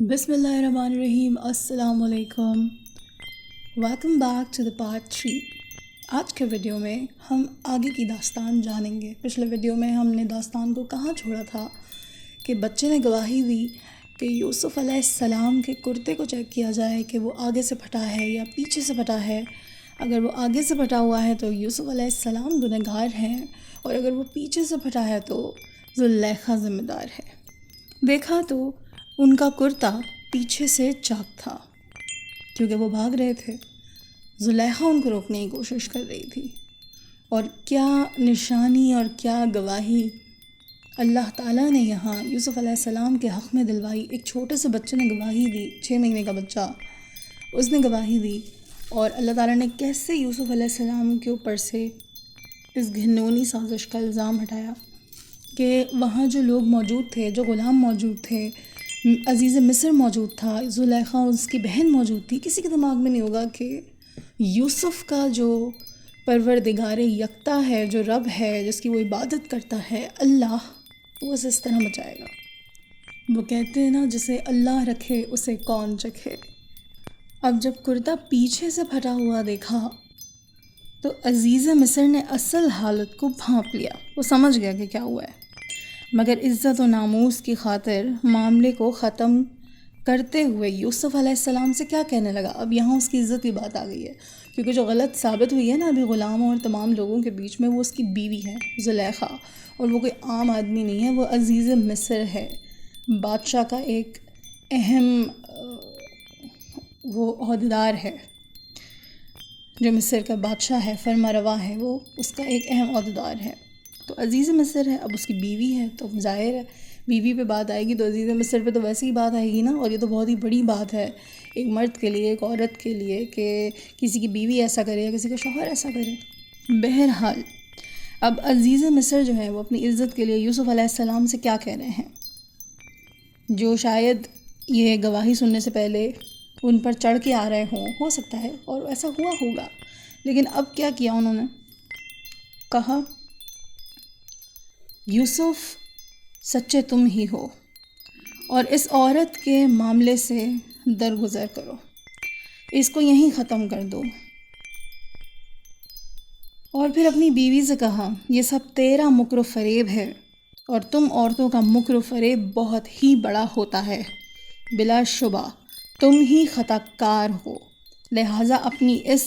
بسم اللہ الرحمن الرحیم. السلام علیکم. Welcome back to the part 3. آج کے ویڈیو میں ہم آگے کی داستان جانیں گے. پچھلے ویڈیو میں ہم نے داستان کو کہاں چھوڑا تھا کہ بچے نے گواہی دی کہ یوسف علیہ السلام کے کرتے کو چیک کیا جائے کہ وہ آگے سے پھٹا ہے یا پیچھے سے پھٹا ہے. اگر وہ آگے سے پھٹا ہوا ہے تو یوسف علیہ السلام گنہگار ہیں، اور اگر وہ پیچھے سے پھٹا ہے تو زلیخا ذمہ دار ہے. دیکھا تو ان کا کرتا پیچھے سے چاک تھا کیونکہ وہ بھاگ رہے تھے. زلیخا ان کو روکنے کی کوشش کر رہی تھی. اور کیا نشانی اور کیا گواہی اللہ تعالیٰ نے یہاں یوسف علیہ السلام کے حق میں دلوائی. ایک چھوٹے سے بچے نے گواہی دی، 6 مہینے کا بچہ، اس نے گواہی دی. اور اللہ تعالیٰ نے کیسے یوسف علیہ السلام کے اوپر سے اس گھنونی سازش کا الزام ہٹایا کہ وہاں جو لوگ موجود تھے، جو غلام موجود تھے، عزیز مصر موجود تھا، زلیخا اس کی بہن موجود تھی. کسی کے دماغ میں نہیں ہوگا کہ یوسف کا جو پروردگار یکتا ہے، جو رب ہے، جس کی وہ عبادت کرتا ہے، اللہ، وہ اسے اس طرح بچائے گا. وہ کہتے ہیں نا، جسے اللہ رکھے اسے کون چکھے. اب جب کرتا پیچھے سے پھٹا ہوا دیکھا تو عزیز مصر نے اصل حالت کو بھانپ لیا. وہ سمجھ گیا کہ کیا ہوا ہے، مگر عزت و ناموس کی خاطر معاملے کو ختم کرتے ہوئے یوسف علیہ السلام سے کیا کہنے لگا. اب یہاں اس کی عزت کی بات آ گئی ہے، کیونکہ جو غلط ثابت ہوئی ہے نا ابھی غلاموں اور تمام لوگوں کے بیچ میں، وہ اس کی بیوی ہے زلیخا، اور وہ کوئی عام آدمی نہیں ہے، وہ عزیز مصر ہے، بادشاہ کا ایک اہم وہ عہدیدار ہے. جو مصر کا بادشاہ ہے، فرما روا ہے، وہ اس کا ایک اہم عہدیدار ہے. تو عزیز مصر ہے، اب اس کی بیوی ہے، تو ظاہر ہے بیوی پہ بات آئے گی تو عزیز مصر پہ تو ویسے ہی بات آئے گی نا. اور یہ تو بہت ہی بڑی بات ہے ایک مرد کے لیے، ایک عورت کے لیے، کہ کسی کی بیوی ایسا کرے یا کسی کا شوہر ایسا کرے. بہرحال اب عزیز مصر جو ہے وہ اپنی عزت کے لیے یوسف علیہ السلام سے کیا کہہ رہے ہیں، جو شاید یہ گواہی سننے سے پہلے ان پر چڑھ کے آ رہے ہوں، ہو سکتا ہے اور ایسا ہوا ہوگا. لیکن اب کیا کیا انہوں نے، کہا یوسف سچے تم ہی ہو، اور اس عورت کے معاملے سے درگزر کرو، اس کو یہیں ختم کر دو. اور پھر اپنی بیوی سے کہا یہ سب تیرا مکر و فریب ہے، اور تم عورتوں کا مکر و فریب بہت ہی بڑا ہوتا ہے، بلا شبہ تم ہی خطا کار ہو، لہٰذا اپنی اس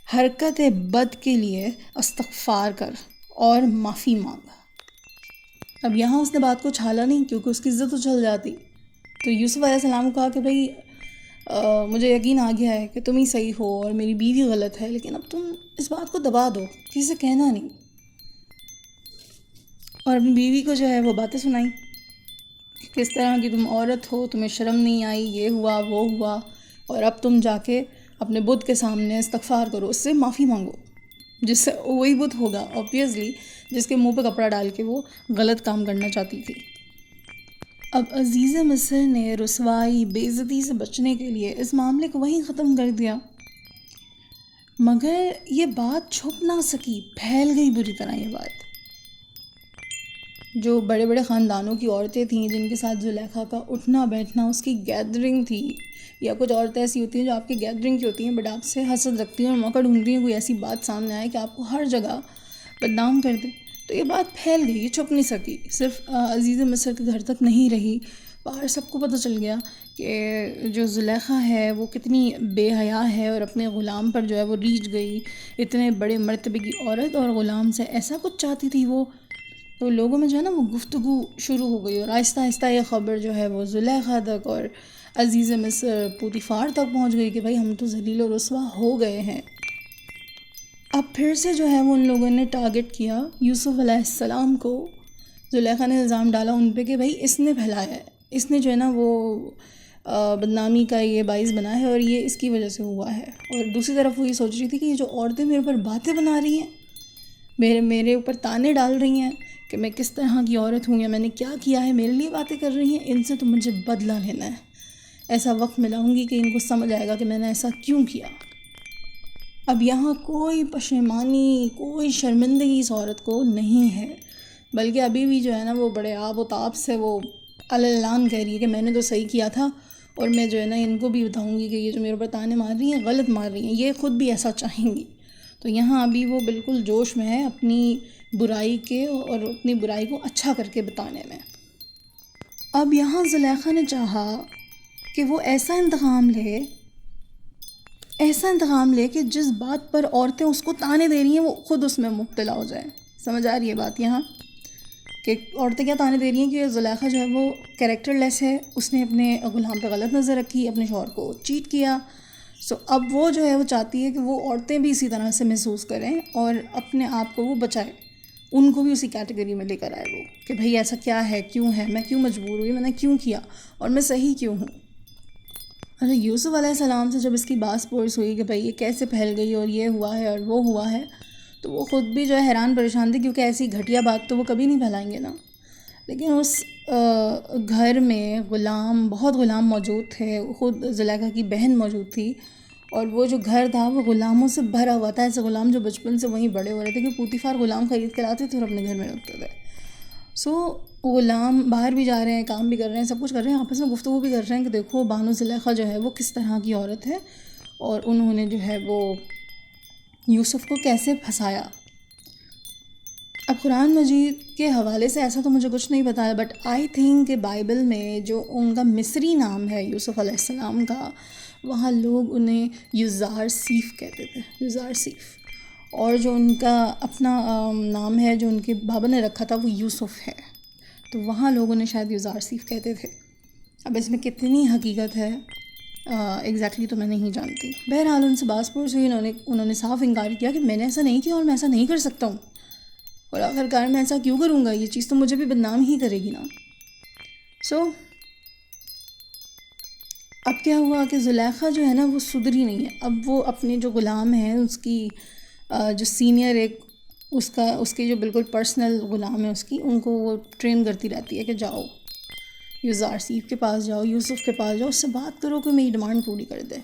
حرکت بد کے لیے استغفار کر اور معافی مانگ. اب یہاں اس نے بات کو چھالا نہیں کیونکہ اس کی عزت اچھل جاتی. تو یوسف علیہ السلام کو کہا کہ بھئی مجھے یقین آ گیا ہے کہ تم ہی صحیح ہو اور میری بیوی غلط ہے، لیکن اب تم اس بات کو دبا دو، کسی سے کہنا نہیں. اور اپنی بیوی کو جو ہے وہ باتیں سنائیں، کس طرح کی تم عورت ہو، تمہیں شرم نہیں آئی، یہ ہوا وہ ہوا، اور اب تم جا کے اپنے بت کے سامنے استغفار کرو، اس سے معافی مانگو، جس سے وہی بت ہوگا اوبویسلی جس کے منہ پہ کپڑا ڈال کے وہ غلط کام کرنا چاہتی تھی. اب عزیز مصر نے رسوائی، بے عزتی سے بچنے کے لیے اس معاملے کو وہیں ختم کر دیا. مگر یہ بات چھپ نہ سکی، پھیل گئی بری طرح. یہ بات جو بڑے بڑے خاندانوں کی عورتیں تھیں جن کے ساتھ زلیخا کا اٹھنا بیٹھنا، اس کی گیدرنگ تھی، یا کچھ عورتیں ایسی ہوتی ہیں جو آپ کی گیدرنگ کی ہوتی ہیں بٹ آپ سے حسد رکھتی ہیں اور موقع ڈھونڈتی ہیں کوئی ایسی بات سامنے آئے کہ آپ کو ہر جگہ بدنام کر دے. تو یہ بات پھیل گئی، یہ چھپ نہیں سکی. صرف عزیز مصر کے گھر تک نہیں رہی، باہر سب کو پتہ چل گیا کہ جو زلیخا ہے وہ کتنی بے حیا ہے، اور اپنے غلام پر جو ہے وہ ریچھ گئی. اتنے بڑے مرتبے کی عورت اور غلام سے ایسا کچھ چاہتی تھی وہ. تو لوگوں میں جو ہے نا وہ گفتگو شروع ہو گئی، اور آہستہ آہستہ یہ خبر جو ہے وہ زلیخا تک اور عزیز مصر پوطیفار تک پہنچ گئی کہ بھائی ہم تو ذلیل و رسوا ہو گئے ہیں. اب پھر سے جو ہے وہ ان لوگوں نے ٹارگٹ کیا یوسف علیہ السلام کو. زلیخا نے الزام ڈالا ان پہ کہ بھائی اس نے پھیلایا ہے، اس نے جو ہے نا وہ بدنامی کا یہ باعث بنا ہے، اور یہ اس کی وجہ سے ہوا ہے. اور دوسری طرف وہ یہ سوچ رہی تھی کہ یہ جو عورتیں میرے اوپر باتیں بنا رہی ہیں، میرے اوپر تانے ڈال رہی ہیں کہ میں کس طرح کی عورت ہوں یا میں نے کیا کیا ہے، میرے لیے باتیں کر رہی ہیں، ان سے تو مجھے بدلہ لینا ہے. ایسا وقت ملاؤں گی کہ ان کو سمجھ آئے گا کہ میں نے ایسا کیوں کیا. اب یہاں کوئی پشیمانی، کوئی شرمندگی اس عورت کو نہیں ہے، بلکہ ابھی بھی جو ہے نا وہ بڑے آب و تاب سے وہ اعلان کہہ رہی ہے کہ میں نے تو صحیح کیا تھا اور میں جو ہے نا ان کو بھی بتاؤں گی کہ یہ جو میرے اوپر تانے مار رہی ہیں غلط مار رہی ہیں، یہ خود بھی ایسا چاہیں گی. تو یہاں ابھی وہ بالکل جوش میں ہے اپنی برائی کے اور اپنی برائی کو اچھا کر کے بتانے میں. اب یہاں زلیخا نے چاہا کہ وہ ایسا انتقام لے کہ جس بات پر عورتیں اس کو تانے دے رہی ہیں وہ خود اس میں مبتلا ہو جائیں. سمجھ آ رہی ہے بات یہاں کہ عورتیں کیا تانے دے رہی ہیں کہ زلیخا جو ہے وہ کریکٹر لیس ہے، اس نے اپنے غلام پہ غلط نظر رکھی، اپنے شوہر کو چیٹ کیا. اب وہ جو ہے وہ چاہتی ہے کہ وہ عورتیں بھی اسی طرح سے محسوس کریں اور اپنے آپ کو وہ بچائے، ان کو بھی اسی کیٹیگری میں لے کر آئے وہ کہ بھئی ایسا کیا ہے، کیوں ہے، میں کیوں مجبور ہوئی، میں نے کیوں کیا اور میں صحیح کیوں ہوں. اچھا، یوسف علیہ السلام سے جب اس کی باس پرس ہوئی کہ بھئی یہ کیسے پھیل گئی اور یہ ہوا ہے اور وہ ہوا ہے، تو وہ خود بھی جو ہے حیران پریشان تھی، کیونکہ ایسی گھٹیا بات تو وہ کبھی نہیں پھیلائیں گے نا. لیکن اس گھر میں بہت غلام موجود تھے، خود زلیخا کی بہن موجود تھی، اور وہ جو گھر تھا وہ غلاموں سے بھرا ہوا تھا، ایسے غلام جو بچپن سے وہیں بڑے ہو رہے تھے کہ پوتیفار غلام خرید کے لاتے تھے اور اپنے گھر میں رکھتے تھے. غلام باہر بھی جا رہے ہیں، کام بھی کر رہے ہیں، سب کچھ کر رہے ہیں، آپس میں گفتگو بھی کر رہے ہیں کہ دیکھو بانو زلیخا جو ہے وہ کس طرح کی عورت ہے اور انہوں نے جو ہے وہ یوسف کو کیسے پھنسایا. اب قرآن مجید کے حوالے سے ایسا تو مجھے کچھ نہیں پتا ہے، بٹ آئی تھنک کہ بائبل میں جو ان کا مصری نام ہے یوسف علیہ السلام کا، وہاں لوگ انہیں یزار سیف کہتے تھے، یزار سیف. اور جو ان کا اپنا نام ہے جو ان کے بابا نے رکھا تھا وہ یوسف ہے، تو وہاں لوگ انہیں شاید یزار سیف کہتے تھے. اب اس میں کتنی حقیقت ہے ایگزیکٹلی تو میں نہیں جانتی. بہرحال ان سے باس پرس ہوئی، انہوں نے صاف انکار کیا کہ میں نے ایسا نہیں کیا اور میں ایسا نہیں کر سکتا ہوں، اور آخرکار میں ایسا کیوں کروں گا، یہ چیز تو مجھے بھی بدنام ہی کرے گی نا. اب کیا ہوا کہ زلیخا جو ہے نا وہ سدھری نہیں ہے. اب وہ اپنے جو غلام ہیں، اس کی جو سینئر ایک اس کے جو بالکل پرسنل غلام ہے اس کی، ان کو وہ ٹرین کرتی رہتی ہے کہ جاؤ یزار سیف کے پاس جاؤ، یوسف کے پاس جاؤ، اس سے بات کرو کہ میری ڈیمانڈ پوری کر دے.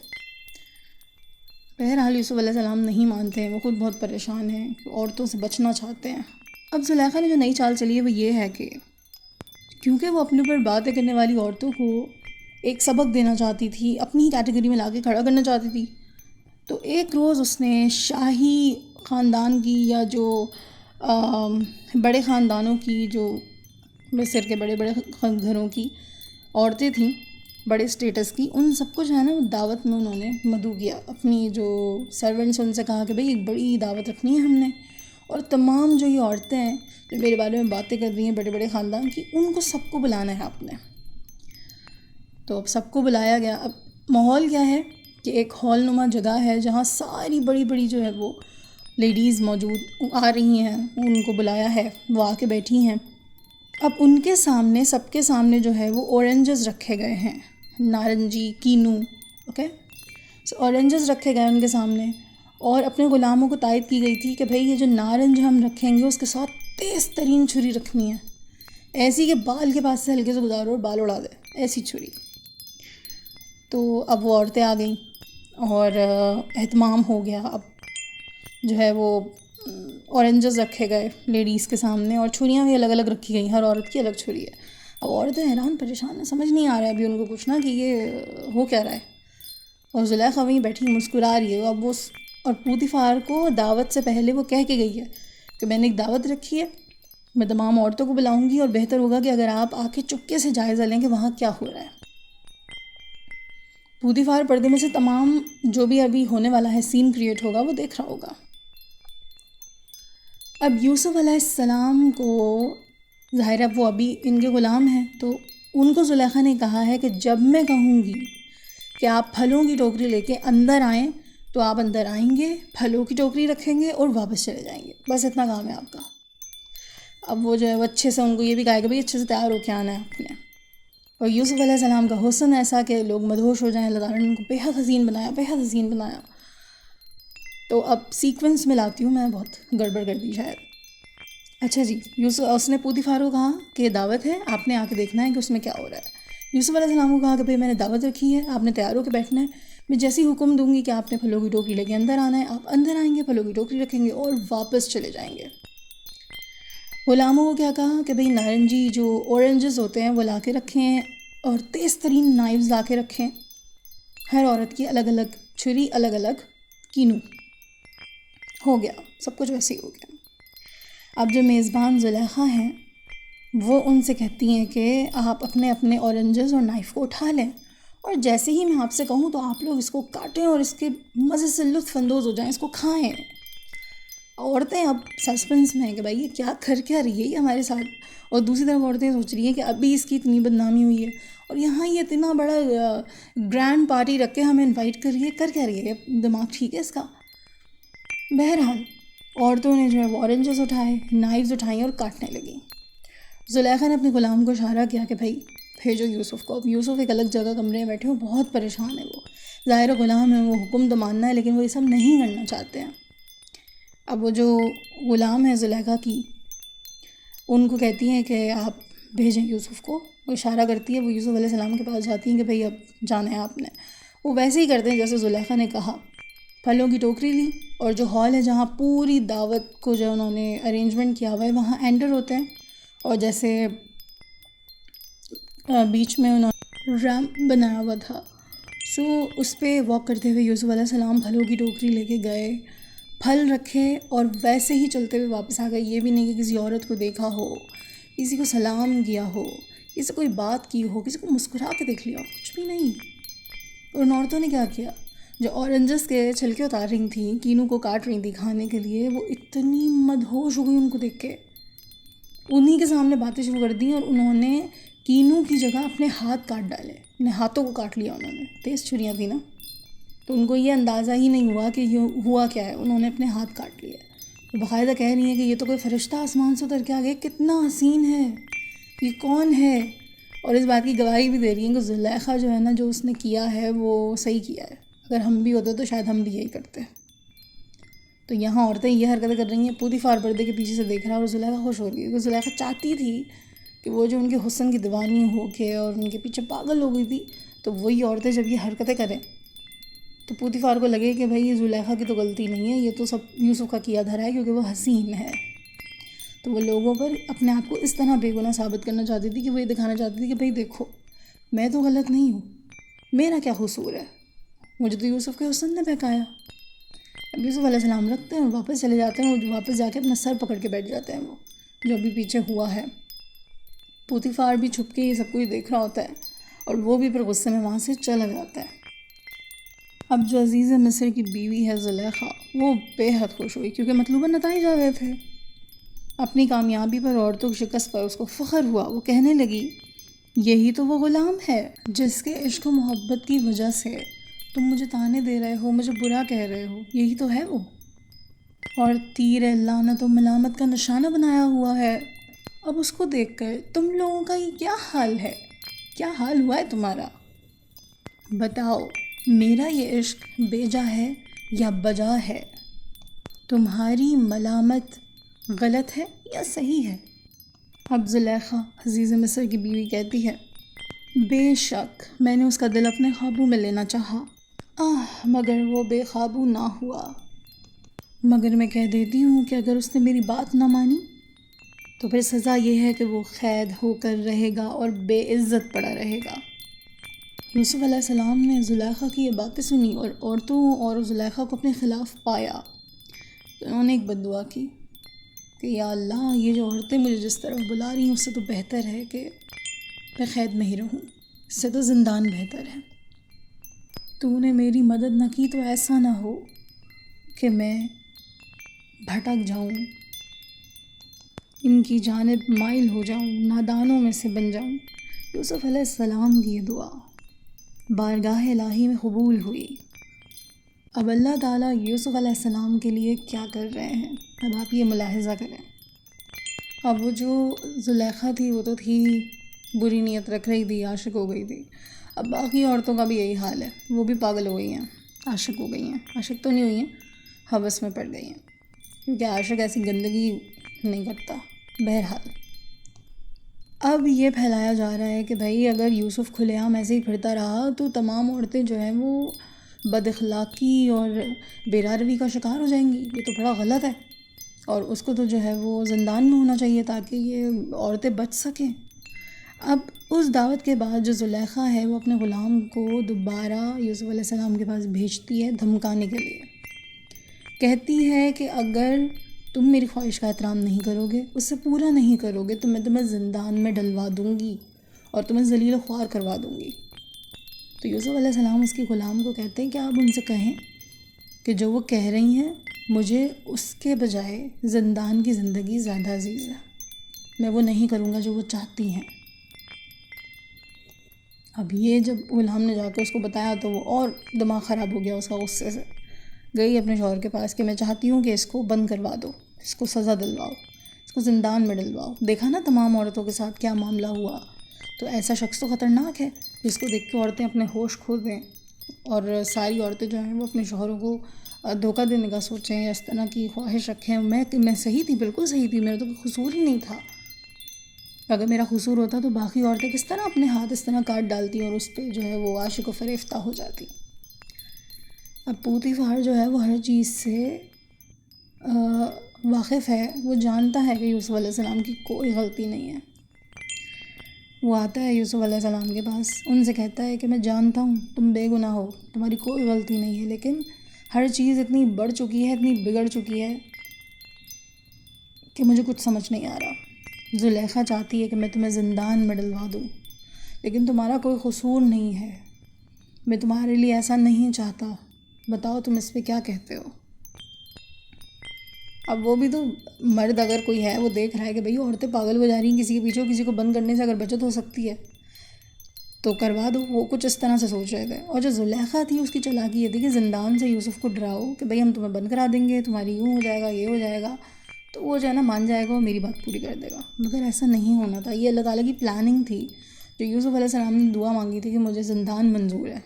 بہرحال یوسف علیہ السلام نہیں مانتے ہیں، وہ خود بہت پریشان ہیں، عورتوں سے بچنا چاہتے ہیں. اب زلیخا نے جو نئی چال چلی ہے وہ یہ ہے کہ کیونکہ وہ اپنے اوپر باتیں کرنے والی عورتوں کو ایک سبق دینا چاہتی تھی، اپنی ہی کیٹیگری میں لا کے کھڑا کرنا چاہتی تھی، تو ایک روز اس نے شاہی خاندان کی یا جو بڑے خاندانوں کی، جو مصر کے بڑے بڑے گھروں کی عورتیں تھیں بڑے اسٹیٹس کی، ان سب کو جو ہے نا دعوت میں انہوں نے مدعو کیا. اپنی جو سرونٹس ان سے کہا کہ بھئی ایک بڑی دعوت رکھنی ہے ہم نے، اور تمام جو یہ عورتیں ہیں جو میرے بارے میں باتیں کر رہی ہیں بڑے بڑے خاندان کی، ان کو سب کو بلانا ہے آپ نے. تو اب سب کو بلایا گیا. اب ماحول کیا ہے کہ ایک ہال نما جگہ ہے جہاں ساری بڑی بڑی جو ہے وہ لیڈیز موجود آ رہی ہیں، ان کو بلایا ہے، وہ آ کے بیٹھی ہیں. اب ان کے سامنے، سب کے سامنے جو ہے وہ اورنجز رکھے گئے ہیں، نارنجی، کینو، اوکے، اورنجز رکھے گئے ان کے سامنے، اور اپنے غلاموں کو تائید کی گئی تھی کہ بھئی یہ جو نارنج ہم رکھیں گے اس کے ساتھ تیز ترین چھری رکھنی ہے، ایسی کہ بال کے پاس سے ہلکے سے گزارو اور بال اڑا دے، ایسی چھری. تو اب وہ عورتیں آ گئیں اور اہتمام ہو گیا. اب جو ہے وہ اورنجز رکھے گئے لیڈیز کے سامنے، اور چھریاں بھی الگ الگ رکھی گئیں، ہر عورت کی الگ چھری ہے. اب عورتیں حیران پریشان ہیں، سمجھ نہیں آ رہا ہے ابھی ان کو کچھ نا کہ یہ ہو کیا رہا ہے. اور زلیخا وہیں بیٹھی مسکرا رہی ہے. اب وہ اور پوتیفار کو دعوت سے پہلے وہ کہہ کے گئی ہے کہ میں نے ایک دعوت رکھی ہے، میں تمام عورتوں کو بلاؤں گی اور بہتر ہوگا کہ اگر آپ آ کے چپکے سے جائزہ لیں کہ وہاں کیا ہو رہا ہے. پوتیفار پردے میں سے تمام جو بھی ابھی ہونے والا ہے سین کریٹ ہوگا وہ دیکھ رہا ہوگا. اب یوسف علیہ السلام کو ظاہر ہے وہ ابھی ان کے غلام ہیں، تو ان کو زلیخا نے کہا ہے کہ جب میں کہوں گی کہ آپ پھلوں کی ٹوکری لے کے اندر آئیں تو آپ اندر آئیں گے، پھلوں کی ٹوکری رکھیں گے اور واپس چلے جائیں گے، بس اتنا کام ہے آپ کا. اب وہ جو ہے وہ اچھے سے ان کو یہ بھی کہا کہ بھئی اچھے سے تیار ہو کے آنا ہے آپ نے. اور یوسف علیہ السلام کا حسن ایسا کہ لوگ مدہوش ہو جائیں، اللہ تعالیٰ نے ان کو بےحد حسین بنایا، بےحد حسین بنایا. تو اب سیکوینس میں لاتی ہوں، میں بہت گڑبڑ کر دی شاید. اچھا جی، اس نے پوتیفار کو کہا کہ دعوت ہے، آپ نے آ کے دیکھنا ہے کہ اس میں کیا ہو رہا ہے. یوسف علیہ السلام کو کہا کہ بھئی میں نے دعوت رکھی ہے، آپ نے تیار ہو کے بیٹھنا ہے، میں جیسی حکم دوں گی کہ آپ نے پھلوں کی ٹوکری لے کے اندر آنا ہے، آپ اندر آئیں گے، پھلوں کی ٹوکری رکھیں گے اور واپس چلے جائیں گے. غلاموں کو کیا کہا کہ بھئی نارنجی جو اورنجز ہوتے ہیں وہ لا کے رکھیں اور تیز ترین نائفز لا کے رکھیں، ہر عورت کی الگ الگ چھری، الگ الگ کینو. ہو گیا سب کچھ ویسے ہی ہو گیا. اب جو میزبان زلیخا ہیں وہ ان سے کہتی ہیں کہ آپ اپنے اپنے اورنجز اور نائف کو اٹھا لیں، اور جیسے ہی میں آپ سے کہوں تو آپ لوگ اس کو کاٹیں اور اس کے مزے سے لطف اندوز ہو جائیں، اس کو کھائیں. عورتیں اب سسپنس میں ہیں کہ بھائی یہ کیا رہی ہے یہ ہمارے ساتھ، اور دوسری طرف عورتیں سوچ رہی ہیں کہ ابھی اس کی اتنی بدنامی ہوئی ہے اور یہاں یہ اتنا بڑا گرینڈ پارٹی رکھ کے ہمیں انوائٹ کر رہی ہے، کر کیا رہی ہے، دماغ ٹھیک ہے اس کا. بہرحال عورتوں نے جو ہے وہ اورنجز اٹھائے، نائفز اٹھائیں اور کاٹنے لگیں. زلیخا نے اپنے غلام کو اشارہ کیا کہ بھائی بھیجو یوسف کو. اب یوسف ایک الگ جگہ کمرے میں بیٹھے، وہ بہت پریشان ہے. وہ ظاہر غلام ہے، وہ حکم تو ماننا ہے لیکن وہ یہ سب نہیں کرنا چاہتے ہیں. اب وہ جو غلام ہے زلیخا کی، ان کو کہتی ہیں کہ آپ بھیجیں یوسف کو. وہ اشارہ کرتی ہے، وہ یوسف علیہ السلام کے پاس جاتی ہیں کہ بھئی اب جانا ہے آپ نے. وہ ویسے ہی کرتے ہیں جیسے زلیخا نے کہا. پھلوں کی ٹوکری لی اور جو ہال ہے جہاں پوری دعوت کو جو انہوں نے ارینجمنٹ کیا ہوا ہے وہاں اینٹر ہوتے ہیں، اور جیسے بیچ میں انہوں نے ریمپ بنایا ہوا تھا، اس پہ واک کرتے ہوئے یوسف علیہ السلام پھلوں کی ٹوکری لے کے گئے، پھل رکھے اور ویسے ہی چلتے ہوئے واپس آ گئے. یہ بھی نہیں کہ کسی عورت کو دیکھا ہو، کسی کو سلام کیا ہو، کسی سے کوئی بات کی ہو، کسی کو مسکرا کے دیکھ لیا ہو، کچھ بھی نہیں. اور ان عورتوں نے کیا کیا، جو اورنجز کے چھلکے اتار رہی تھیں، کینو کو کاٹ رہی تھیں کھانے کے لیے، وہ اتنی مدہوش ہو گئی ان کو دیکھ کے. انہی کے سامنے باتیں شروع کر دیں اور انہوں نے کینو کی جگہ اپنے ہاتھ کاٹ ڈالے، اپنے ہاتھوں کو کاٹ لیا انہوں نے. تیز چھریاں تھیں نا، تو ان کو یہ اندازہ ہی نہیں ہوا کہ یہ ہوا کیا ہے. انہوں نے اپنے ہاتھ کاٹ لیے. تو باقاعدہ کہہ رہی ہیں کہ یہ تو کوئی فرشتہ آسمان سے اتر کے آ گیا، کتنا حسین ہے، یہ کون ہے. اور اس بات کی گواہی بھی دے رہی ہیں کہ زلیخا جو ہے نا، جو اس نے کیا ہے وہ صحیح کیا ہے. اگر ہم بھی ہوتے تو شاید ہم بھی یہی کرتے. تو یہاں عورتیں یہ حرکتیں کر رہی ہیں، پوتیفار پردے کے پیچھے سے دیکھ رہا ہے اور زلیخا خوش ہو رہی ہے. کیونکہ زلیخا چاہتی تھی کہ وہ جو ان کے حسن کی دیوانی ہو کے اور ان کے پیچھے پاگل ہو گئی تھی، تو وہی عورتیں جب یہ حرکتیں کریں تو پوتیفار کو لگے کہ بھائی یہ زلیخا کی تو غلطی نہیں ہے، یہ تو سب یوسف کا کیا دھرا ہے کیونکہ وہ حسین ہے. تو وہ لوگوں پر اپنے آپ کو اس طرح بے گناہ ثابت کرنا چاہتی تھی کہ وہ یہ دکھانا چاہتی تھی کہ بھائی دیکھو میں تو غلط نہیں ہوں، میرا کیا قصور ہے، مجھے تو یوسف کے حسن نے بہکایا. اب یوسف علیہ السلام رکھتے ہیں، واپس چلے جاتے ہیں. وہ واپس جا کے اپنا سر پکڑ کے بیٹھ جاتے ہیں، وہ جو بھی پیچھے ہوا ہے. پوتیفار بھی چھپ کے یہ سب کچھ دیکھ رہا ہوتا ہے اور وہ بھی پھر غصے میں وہاں سے چلا جاتا ہے. اب جو عزیز مصر کی بیوی ہے زلیخا، وہ بے حد خوش ہوئی کیونکہ مطلوبہ نتائج آ گئے تھے. اپنی کامیابی پر، عورتوں کی شکست پر اس کو فخر ہوا. وہ کہنے لگی یہی تو وہ غلام ہے جس کے عشق و محبت کی وجہ سے تم مجھے طعنے دے رہے ہو، مجھے برا کہہ رہے ہو. یہی تو ہے وہ، اور تیر لعنت و ملامت کا نشانہ بنایا ہوا ہے. اب اس کو دیکھ کر تم لوگوں کا یہ کیا حال ہے، کیا حال ہوا ہے تمہارا؟ بتاؤ میرا یہ عشق بیجا ہے یا بجا ہے؟ تمہاری ملامت غلط ہے یا صحیح ہے؟ اب زلیخا عزیز مصر کی بیوی کہتی ہے بے شک میں نے اس کا دل اپنے قابو میں لینا چاہا، مگر وہ بے قابو نہ ہوا. مگر میں کہہ دیتی ہوں کہ اگر اس نے میری بات نہ مانی تو پھر سزا یہ ہے کہ وہ قید ہو کر رہے گا اور بے عزت پڑا رہے گا. یوسف علیہ السلام نے زلیخا کی یہ باتیں سنی اور عورتوں اور زلیخا کو اپنے خلاف پایا. تو انہوں نے ایک بد دعا کی کہ یا اللہ، یہ جو عورتیں مجھے جس طرف بلا رہی ہیں اس سے تو بہتر ہے کہ میں قید میں ہی رہوں، اس سے تو زندان بہتر ہے. تو نے میری مدد نہ کی تو ایسا نہ ہو کہ میں بھٹک جاؤں، ان کی جانب مائل ہو جاؤں، نادانوں میں سے بن جاؤں. یوسف علیہ السلام کی یہ دعا بارگاہ الہی میں قبول ہوئی. اب اللہ تعالیٰ یوسف علیہ السلام کے لیے کیا کر رہے ہیں، اب آپ یہ ملاحظہ کریں. اب وہ جو زلیخا تھی وہ تو تھی بری نیت رکھ رہی تھی، عاشق ہو گئی تھی. اب باقی عورتوں کا بھی یہی حال ہے، وہ بھی پاگل ہو گئی ہیں، عاشق ہو گئی ہیں. عاشق تو نہیں ہوئی ہیں، ہوس میں پڑ گئی ہیں، کیونکہ عاشق ایسی گندگی نہیں کرتا. بہرحال اب یہ پھیلایا جا رہا ہے کہ بھائی اگر یوسف کھلے عام ایسے ہی پھرتا رہا تو تمام عورتیں جو ہیں وہ بد اخلاقی اور بے روی کا شکار ہو جائیں گی. یہ تو بڑا غلط ہے اور اس کو تو جو ہے وہ زندان میں ہونا چاہیے تاکہ یہ عورتیں بچ سکیں. اب اس دعوت کے بعد جو زلیخا ہے وہ اپنے غلام کو دوبارہ یوسف علیہ السلام کے پاس بھیجتی ہے دھمکانے کے لیے. کہتی ہے کہ اگر تم میری خواہش کا احترام نہیں کرو گے، اسے پورا نہیں کرو گے، تو میں تمہیں زندان میں ڈلوا دوں گی اور تمہیں ذلیل و خوار کروا دوں گی. تو یوسف علیہ السلام اس کی غلام کو کہتے ہیں کہ آپ ان سے کہیں کہ جو وہ کہہ رہی ہیں مجھے اس کے بجائے زندان کی زندگی زیادہ عزیز ہے، میں وہ نہیں کروں گا جو وہ چاہتی ہیں. اب یہ جب غلام نے جا کے اس کو بتایا تو وہ اور دماغ خراب ہو گیا اس کا، غصے سے گئی اپنے شوہر کے پاس کہ میں چاہتی ہوں کہ اس کو بند کروا دو، اس کو سزا دلواؤ، اس کو زندان میں ڈلواؤ. دیکھا نا تمام عورتوں کے ساتھ کیا معاملہ ہوا. تو ایسا شخص تو خطرناک ہے جس کو دیکھ کے عورتیں اپنے ہوش کھو دیں، اور ساری عورتیں جو ہیں وہ اپنے شوہروں کو دھوکہ دینے کا سوچیں یا اس طرح کی خواہش رکھیں. میں صحیح تھی، بالکل صحیح تھی، میرا تو کوئی قصور ہی نہیں تھا. اگر میرا قصور ہوتا تو باقی عورتیں کس طرح اپنے ہاتھ اس طرح کاٹ ڈالتی اور اس پہ جو ہے وہ عاشق و فریفتہ ہو جاتی. اب پوطیفر جو ہے وہ ہر چیز سے واقف ہے، وہ جانتا ہے کہ یوسف علیہ السلام کی کوئی غلطی نہیں ہے. وہ آتا ہے یوسف علیہ السلام کے پاس، ان سے کہتا ہے کہ میں جانتا ہوں تم بے گناہ ہو، تمہاری کوئی غلطی نہیں ہے، لیکن ہر چیز اتنی بڑھ چکی ہے، اتنی بگڑ چکی ہے کہ مجھے کچھ سمجھ نہیں آ رہا. زلیخا چاہتی ہے کہ میں تمہیں زندان میں ڈلوا دوں، لیکن تمہارا کوئی قصور نہیں ہے، میں تمہارے لیے ایسا نہیں چاہتا، بتاؤ تم اس پہ کیا کہتے ہو. اب وہ بھی تو مرد اگر کوئی ہے وہ دیکھ رہا ہے کہ بھئی عورتیں پاگل ہو جا رہی ہیں کسی کے پیچھے، کسی کو بند کرنے سے اگر بچت ہو سکتی ہے تو کروا دو. وہ کچھ اس طرح سے سوچ رہے تھے. اور جو زلیخا تھی اس کی چالاکی یہ تھی کہ زندان سے یوسف کو ڈراؤ کہ بھئی ہم تمہیں بند کرا دیں گے، تمہاری یوں ہو جائے گا، یہ ہو جائے گا، تو وہ جو ہے نا مان جائے گا اور میری بات پوری کر دے گا. مگر ایسا نہیں ہونا تھا. یہ اللہ تعالیٰ کی پلاننگ تھی. جو یوسف علیہ السلام نے دعا مانگی تھی کہ مجھے زندان منظور ہے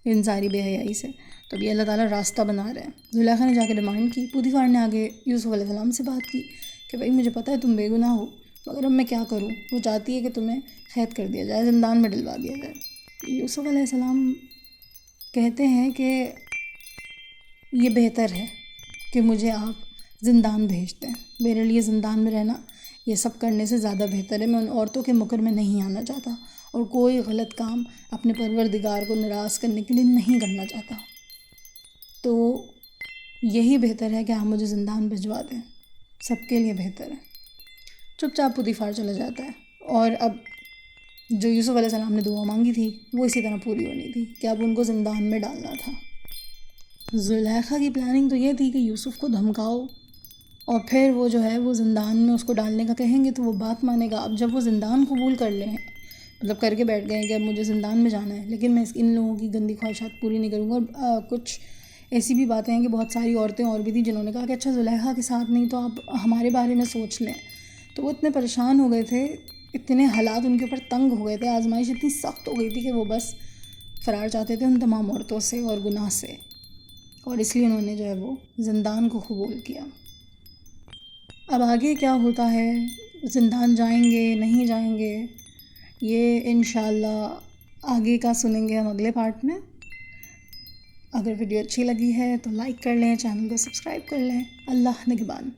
ان ساری بے حیائی سے، تو ابھی اللہ تعالیٰ راستہ بنا رہے ہیں. زلیخا نے جا کے ڈیمانڈ کی، پوطیفر نے آگے یوسف علیہ السلام سے بات کی کہ بھئی مجھے پتہ ہے تم بے گناہ ہو، مگر اب میں کیا کروں. وہ چاہتی ہے کہ تمہیں قید کر دیا جائے، زندان میں ڈلوا دیا جائے. یوسف علیہ السلام کہتے ہیں کہ یہ بہتر ہے کہ مجھے آپ زندان بھیج دیں، میرے لیے زندان میں رہنا یہ سب کرنے سے زیادہ بہتر ہے. میں ان عورتوں کے مکر میں نہیں آنا چاہتا اور کوئی غلط کام اپنے پروردگار کو ناراض کرنے کے لیے نہیں کرنا چاہتا. تو یہی بہتر ہے کہ آپ مجھے زندان بھجوا دیں، سب کے لیے بہتر ہے. چپ چاپ پوطیفر چلا جاتا ہے. اور اب جو یوسف علیہ السلام نے دعا مانگی تھی وہ اسی طرح پوری ہونی تھی کہ اب ان کو زندان میں ڈالنا تھا. زلیخا کی پلاننگ تو یہ تھی کہ یوسف کو دھمکاؤ اور پھر وہ جو ہے وہ زندان میں اس کو ڈالنے کا کہیں گے تو وہ بات مانے گا. اب جب وہ زندان قبول کر لیں، مطلب کر کے بیٹھ گئے کہ اب مجھے زندان میں جانا ہے، لیکن میں ان لوگوں کی گندی خواہشات پوری نہیں کروں گا. اور کچھ ایسی بھی باتیں ہیں کہ بہت ساری عورتیں اور بھی تھیں جنہوں نے کہا کہ اچھا زلیخا کے ساتھ نہیں تو آپ ہمارے بارے میں سوچ لیں. تو وہ اتنے پریشان ہو گئے تھے، اتنے حالات ان کے اوپر تنگ ہو گئے تھے، آزمائش اتنی سخت ہو گئی تھی کہ وہ بس فرار چاہتے تھے ان تمام عورتوں سے اور گناہ سے، اور اس لیے انہوں نے جو ہے وہ زندان کو قبول کیا. اب آگے کیا ہوتا ہے، زندان جائیں گے نہیں جائیں گے، یہ انشاءاللہ آگے کا سنیں گے ہم اگلے پارٹ میں. اگر ویڈیو اچھی لگی ہے تو لائک کر لیں، چینل کو سبسکرائب کر لیں. اللہ نگہبان.